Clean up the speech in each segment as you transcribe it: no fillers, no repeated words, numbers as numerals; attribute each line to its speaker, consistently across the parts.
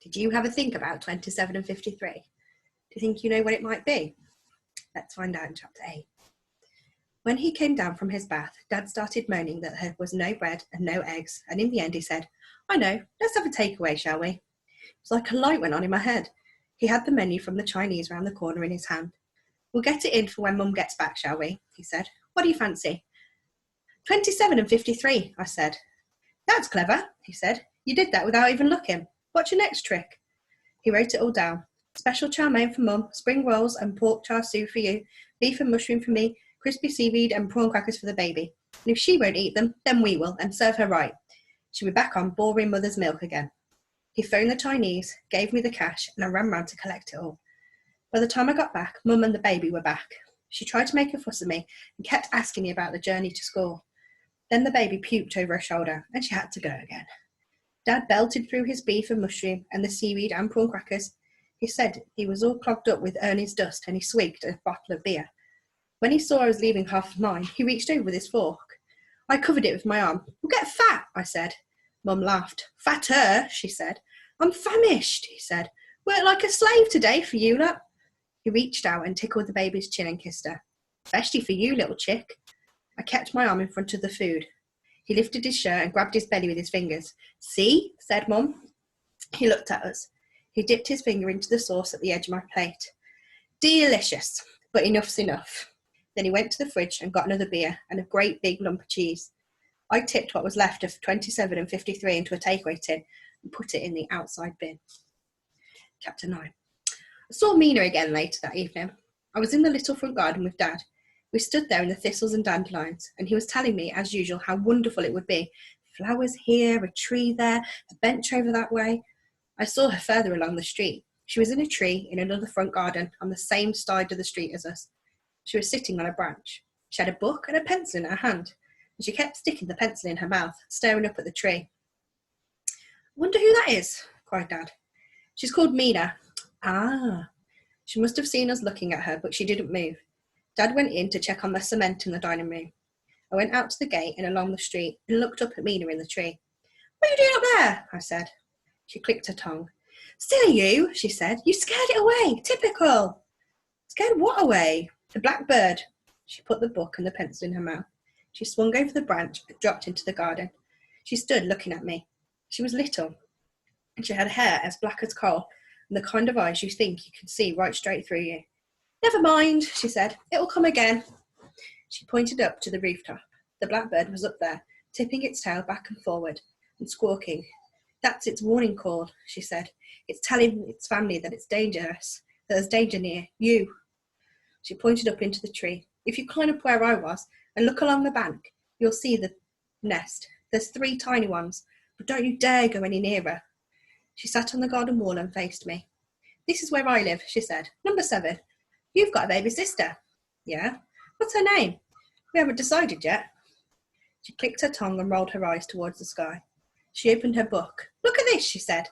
Speaker 1: Did you have a think about 27 and 53? Do you think you know what it might be? Let's find out in chapter 8. When he came down from his bath, Dad started moaning that there was no bread and no eggs, and in the end he said, I know, let's have a takeaway, shall we? It was like a light went on in my head. He had the menu from the Chinese round the corner in his hand. We'll get it in for when Mum gets back, shall we? He said. What do you fancy? 27 and 53, I said. That's clever, he said. You did that without even looking. What's your next trick? He wrote it all down. Special chow mein for Mum, spring rolls and pork char siu for you, beef and mushroom for me, crispy seaweed and prawn crackers for the baby. And if she won't eat them, then we will, and serve her right. She'll be back on boring mother's milk again. He phoned the Chinese, gave me the cash, and I ran round to collect it all. By the time I got back, Mum and the baby were back. She tried to make a fuss of me and kept asking me about the journey to school. Then the baby puked over her shoulder, and she had to go again. Dad belted through his beef and mushroom and the seaweed and prawn crackers. He said he was all clogged up with Ernie's dust, and he swigged a bottle of beer. When he saw I was leaving half of mine, he reached over with his fork. I covered it with my arm. We'll get fat, I said. Mum laughed. Fatter, she said. I'm famished, he said. Worked like a slave today for you lot. He reached out and tickled the baby's chin and kissed her. Especially for you, little chick. I kept my arm in front of the food. He lifted his shirt and grabbed his belly with his fingers. See, said Mum. He looked at us. He dipped his finger into the sauce at the edge of my plate. Delicious, but enough's enough. Then he went to the fridge and got another beer and a great big lump of cheese. I tipped what was left of 27 and 53 into a takeaway tin and put it in the outside bin. Chapter 9. I saw Mina again later that evening. I was in the little front garden with Dad. We stood there in the thistles and dandelions, and he was telling me, as usual, how wonderful it would be. Flowers here, a tree there, a bench over that way. I saw her further along the street. She was in a tree in another front garden on the same side of the street as us. She was sitting on a branch. She had a book and a pencil in her hand, and she kept sticking the pencil in her mouth, staring up at the tree. I wonder who that is, cried Dad. She's called Mina. Ah. She must have seen us looking at her, but she didn't move. Dad went in to check on the cement in the dining room. I went out to the gate and along the street and looked up at Mina in the tree. What are you doing up there? I said. She clicked her tongue. Silly you, she said. You scared it away. Typical. Scared what away? The blackbird. She put the book and the pencil in her mouth. She swung over the branch and dropped into the garden. She stood looking at me. She was little, and she had hair as black as coal and the kind of eyes you think you can see right straight through you. Never mind, she said. It'll come again. She pointed up to the rooftop. The blackbird was up there, tipping its tail back and forward and squawking. That's its warning call, she said. It's telling its family that it's dangerous, that there's danger near you. She pointed up into the tree. If you climb up where I was and look along the bank, you'll see the nest. There's 3 tiny ones, but don't you dare go any nearer. She sat on the garden wall and faced me. This is where I live, she said. Number 7. You've got a baby sister. Yeah. What's her name? We haven't decided yet. She clicked her tongue and rolled her eyes towards the sky. She opened her book. Look at this, she said.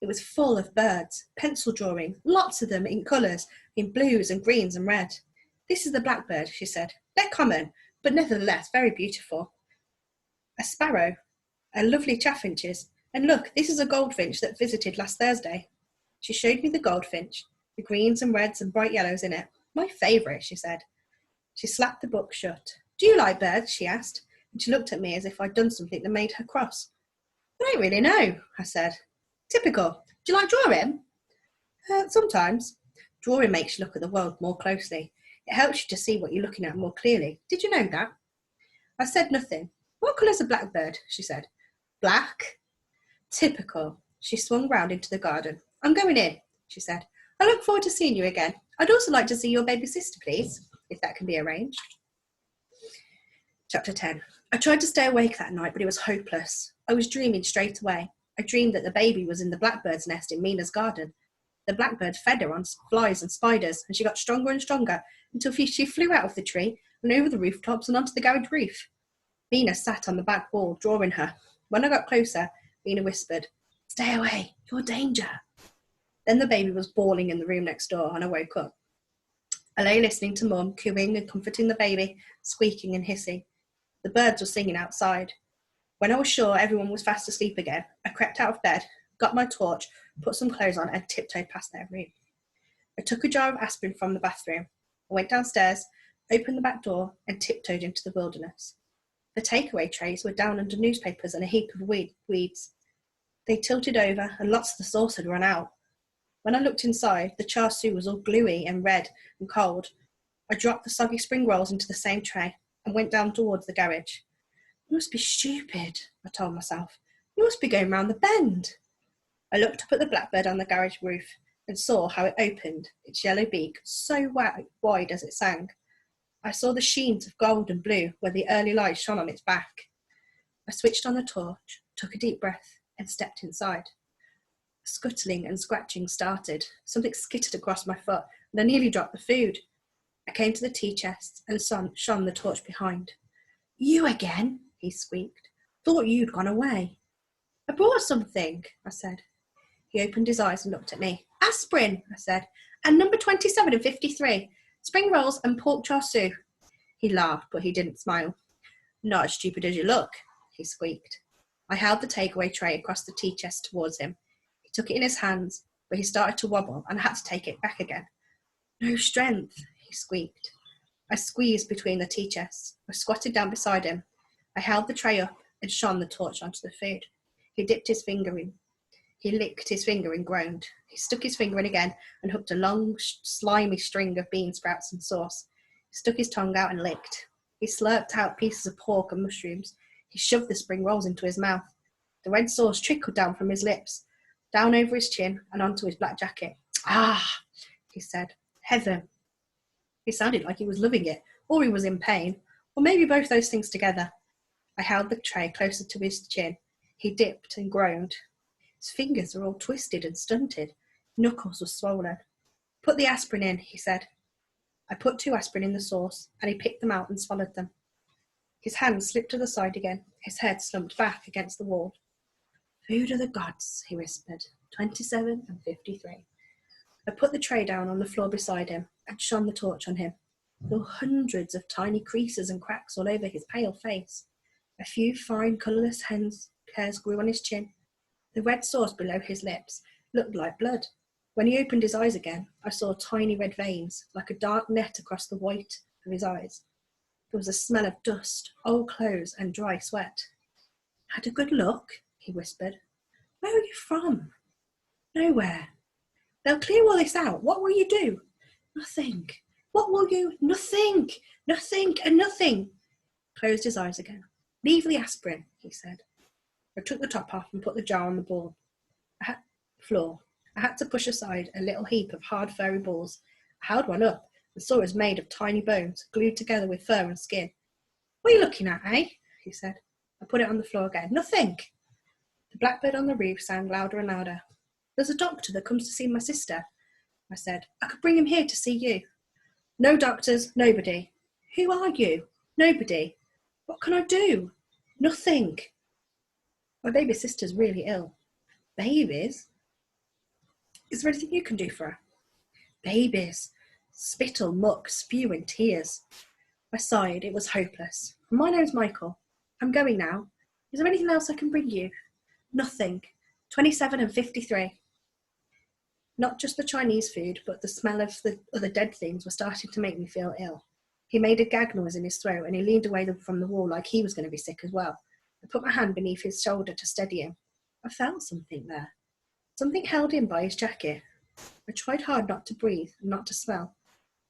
Speaker 1: It was full of birds, pencil drawing, lots of them in colours, in blues and greens and red. This is the blackbird, she said. They're common, but nevertheless very beautiful. A sparrow, a lovely chaffinches, and look, this is a goldfinch that visited last Thursday. She showed me the goldfinch, the greens and reds and bright yellows in it. My favourite, she said. She slapped the book shut. Do you like birds? She asked, and she looked at me as if I'd done something that made her cross. I don't really know, I said. Typical. Do you like drawing? Sometimes. Drawing makes you look at the world more closely. It helps you to see what you're looking at more clearly. Did you know that? I said nothing. What colour's a blackbird? She said. Black. Typical. She swung round into the garden. I'm going in, she said. I look forward to seeing you again. I'd also like to see your baby sister, please, if that can be arranged. Chapter 10. I tried to stay awake that night, but it was hopeless. I was dreaming straight away. I dreamed that the baby was in the blackbird's nest in Mina's garden. The blackbird fed her on flies and spiders, and she got stronger and stronger until she flew out of the tree and over the rooftops and onto the garage roof. Mina sat on the back wall, drawing her. When I got closer, Mina whispered, Stay away, you're danger. Then the baby was bawling in the room next door, and I woke up. I lay listening to Mum cooing and comforting the baby, squeaking and hissing. The birds were singing outside. When I was sure everyone was fast asleep again, I crept out of bed, got my torch, put some clothes on, and tiptoed past their room. I took a jar of aspirin from the bathroom. I went downstairs, opened the back door, and tiptoed into the wilderness. The takeaway trays were down under newspapers and a heap of weeds. They tilted over, and lots of the sauce had run out. When I looked inside, the char siu was all gluey and red and cold. I dropped the soggy spring rolls into the same tray and went down towards the garage. You must be stupid, I told myself. You must be going round the bend. I looked up at the blackbird on the garage roof and saw how it opened, its yellow beak so wide as it sang. I saw the sheens of gold and blue where the early light shone on its back. I switched on the torch, took a deep breath, and stepped inside. Scuttling and scratching started. Something skittered across my foot, and I nearly dropped the food. I came to the tea chest and shone the torch behind. You again, he squeaked. Thought you'd gone away. I brought something, I said. He opened his eyes and looked at me. Aspirin, I said, and number 27 and 53. Spring rolls and pork char siu. He laughed, but he didn't smile. Not as stupid as you look, he squeaked. I held the takeaway tray across the tea chest towards him. He took it in his hands, but he started to wobble and I had to take it back again. No strength, he squeaked. I squeezed between the tea chests. I squatted down beside him. I held the tray up and shone the torch onto the food. He dipped his finger in. He licked his finger and groaned. He stuck his finger in again and hooked a long, slimy string of bean sprouts and sauce. He stuck his tongue out and licked. He slurped out pieces of pork and mushrooms. He shoved the spring rolls into his mouth. The red sauce trickled down from his lips, down over his chin and onto his black jacket. Ah, he said. Heaven. He sounded like he was loving it, or he was in pain, or maybe both those things together. I held the tray closer to his chin. He dipped and groaned. His fingers were all twisted and stunted. Knuckles were swollen. Put the aspirin in, he said. I put 2 aspirin in the sauce, and he picked them out and swallowed them. His hand slipped to the side again. His head slumped back against the wall. Food of the gods, he whispered. 27 and 53. I put the tray down on the floor beside him and shone the torch on him. There were hundreds of tiny creases and cracks all over his pale face. A few fine, colourless hairs grew on his chin. The red sauce below his lips looked like blood. When he opened his eyes again, I saw tiny red veins, like a dark net across the white of his eyes. There was a smell of dust, old clothes, and dry sweat. Had a good look, he whispered. Where are you from? Nowhere. They'll clear all this out. What will you do? Nothing. What will you? Nothing. Nothing and nothing. Closed his eyes again. Leave the aspirin, he said. I took the top off and put the jar on the floor. I had to push aside a little heap of hard furry balls. I held one up and saw it was made of tiny bones, glued together with fur and skin. What are you looking at, eh? He said. I put it on the floor again. Nothing. The blackbird on the roof sang louder and louder. There's a doctor that comes to see my sister, I said. I could bring him here to see you. No doctors, nobody. Who are you? Nobody. What can I do? Nothing. My baby sister's really ill. Babies? Is there anything you can do for her? Babies. Spittle, muck, spew and tears. I sighed. It was hopeless. My name's Michael. I'm going now. Is there anything else I can bring you? Nothing. 27 and 53. Not just the Chinese food, but the smell of the other dead things were starting to make me feel ill. He made a gag noise in his throat and he leaned away from the wall like he was going to be sick as well. I put my hand beneath his shoulder to steady him. I felt something there. Something held him by his jacket. I tried hard not to breathe and not to smell.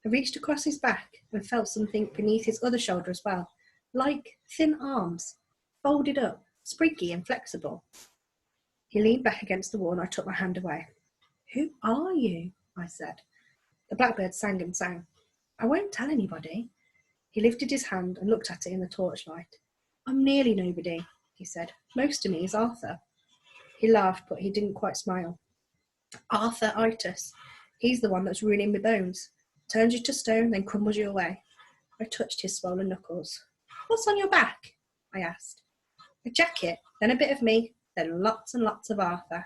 Speaker 1: I reached across his back and felt something beneath his other shoulder as well, like thin arms, folded up, spriggy and flexible. He leaned back against the wall and I took my hand away. Who are you? I said. The blackbird sang and sang. I won't tell anybody. He lifted his hand and looked at it in the torchlight. I'm nearly nobody, he said. Most of me is Arthur. He laughed, but he didn't quite smile. Arthur-itis. He's the one that's ruining my bones. Turns you to stone, then crumbles you away. I touched his swollen knuckles. What's on your back? I asked. A jacket, then a bit of me, then lots and lots of Arthur.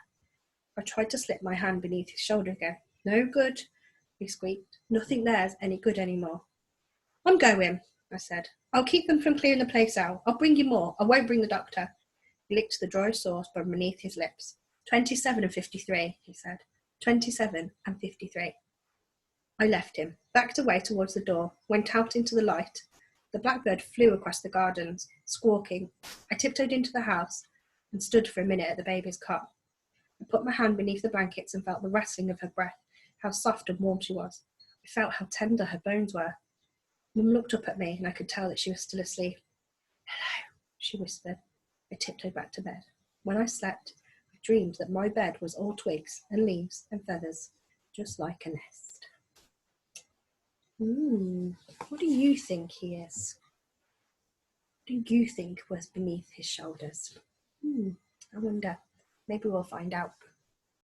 Speaker 1: I tried to slip my hand beneath his shoulder again. No good, he squeaked. Nothing there's any good anymore. I'm going, I said. I'll keep them from clearing the place out. I'll bring you more. I won't bring the doctor. He licked the dry sauce from beneath his lips. 27 and 53, he said. 27 and 53. I left him, backed away towards the door, went out into the light. The blackbird flew across the gardens, squawking. I tiptoed into the house and stood for a minute at the baby's cot. I put my hand beneath the blankets and felt the rustling of her breath, how soft and warm she was. I felt how tender her bones were. Mum looked up at me and I could tell that she was still asleep. "Hello," she whispered. I tiptoed back to bed. When I slept, I dreamed that my bed was all twigs and leaves and feathers, just like a nest. What do you think he is? What do you think was beneath his shoulders? I wonder. Maybe we'll find out.